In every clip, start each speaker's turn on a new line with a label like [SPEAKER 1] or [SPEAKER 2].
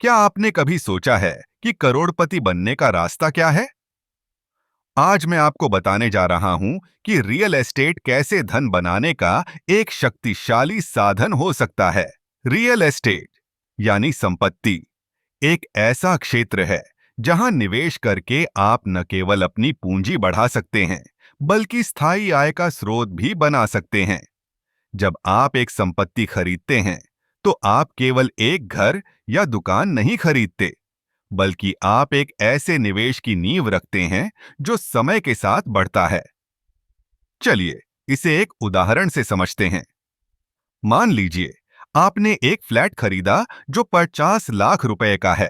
[SPEAKER 1] क्या आपने कभी सोचा है कि करोड़पति बनने का रास्ता क्या है? आज मैं आपको बताने जा रहा हूं कि रियल एस्टेट कैसे धन बनाने का एक शक्तिशाली साधन हो सकता है। रियल एस्टेट यानी संपत्ति एक ऐसा क्षेत्र है जहां निवेश करके आप न केवल अपनी पूंजी बढ़ा सकते हैं, बल्कि स्थायी आय का स्रोत भी बना सकते हैं। जब आप एक संपत्ति खरीदते हैं, तो आप केवल एक घर या दुकान नहीं खरीदते, बल्कि आप एक ऐसे निवेश की नींव रखते हैं जो समय के साथ बढ़ता है। चलिए इसे एक उदाहरण से समझते हैं। मान लीजिए आपने एक फ्लैट खरीदा जो 50 लाख रुपए का है।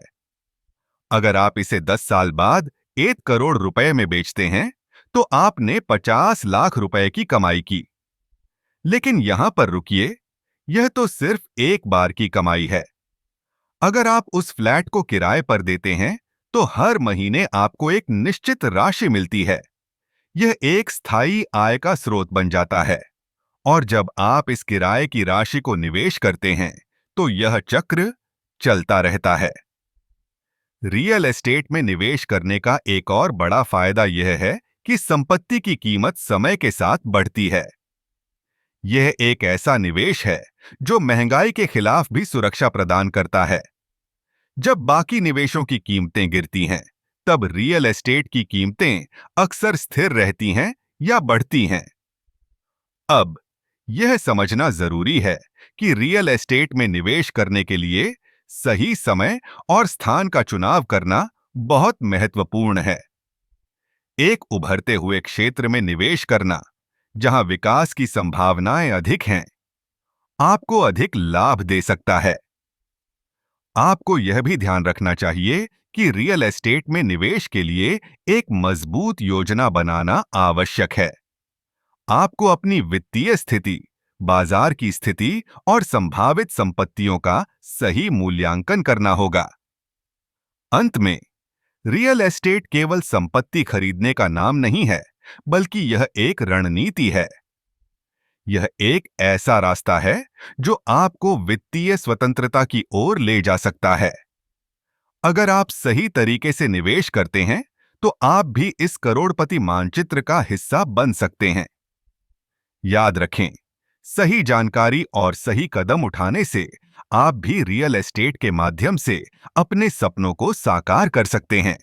[SPEAKER 1] अगर आप इसे 10 साल बाद 1 करोड़ रुपए में बेचते हैं, तो आपने 50 लाख रुपए की कमाई की। लेकिन यहां पर रुकिए, यह तो सिर्फ एक बार की कमाई है। अगर आप उस फ्लैट को किराए पर देते हैं, तो हर महीने आपको एक निश्चित राशि मिलती है। यह एक स्थायी आय का स्रोत बन जाता है। और जब आप इस किराए की राशि को निवेश करते हैं, तो यह चक्र चलता रहता है। रियल एस्टेट में निवेश करने का एक और बड़ा फायदा यह है कि संपत्ति की कीमत समय के साथ बढ़ती है। यह एक ऐसा निवेश है जो महंगाई के खिलाफ भी सुरक्षा प्रदान करता है। जब बाकी निवेशों की कीमतें गिरती हैं, तब रियल एस्टेट की कीमतें अक्सर स्थिर रहती हैं या बढ़ती हैं। अब यह समझना जरूरी है कि रियल एस्टेट में निवेश करने के लिए सही समय और स्थान का चुनाव करना बहुत महत्वपूर्ण है। एक उभरते हुए क्षेत्र में निवेश करना, जहां विकास की संभावनाएं अधिक हैं, आपको अधिक लाभ दे सकता है। आपको यह भी ध्यान रखना चाहिए कि रियल एस्टेट में निवेश के लिए एक मजबूत योजना बनाना आवश्यक है। आपको अपनी वित्तीय स्थिति, बाजार की स्थिति और संभावित संपत्तियों का सही मूल्यांकन करना होगा। अंत में, रियल एस्टेट केवल संपत्ति खरीदने का नाम नहीं है, बल्कि यह एक रणनीति है। यह एक ऐसा रास्ता है जो आपको वित्तीय स्वतंत्रता की ओर ले जा सकता है। अगर आप सही तरीके से निवेश करते हैं, तो आप भी इस करोड़पति मानचित्र का हिस्सा बन सकते हैं। याद रखें, सही जानकारी और सही कदम उठाने से आप भी रियल एस्टेट के माध्यम से अपने सपनों को साकार कर सकते हैं।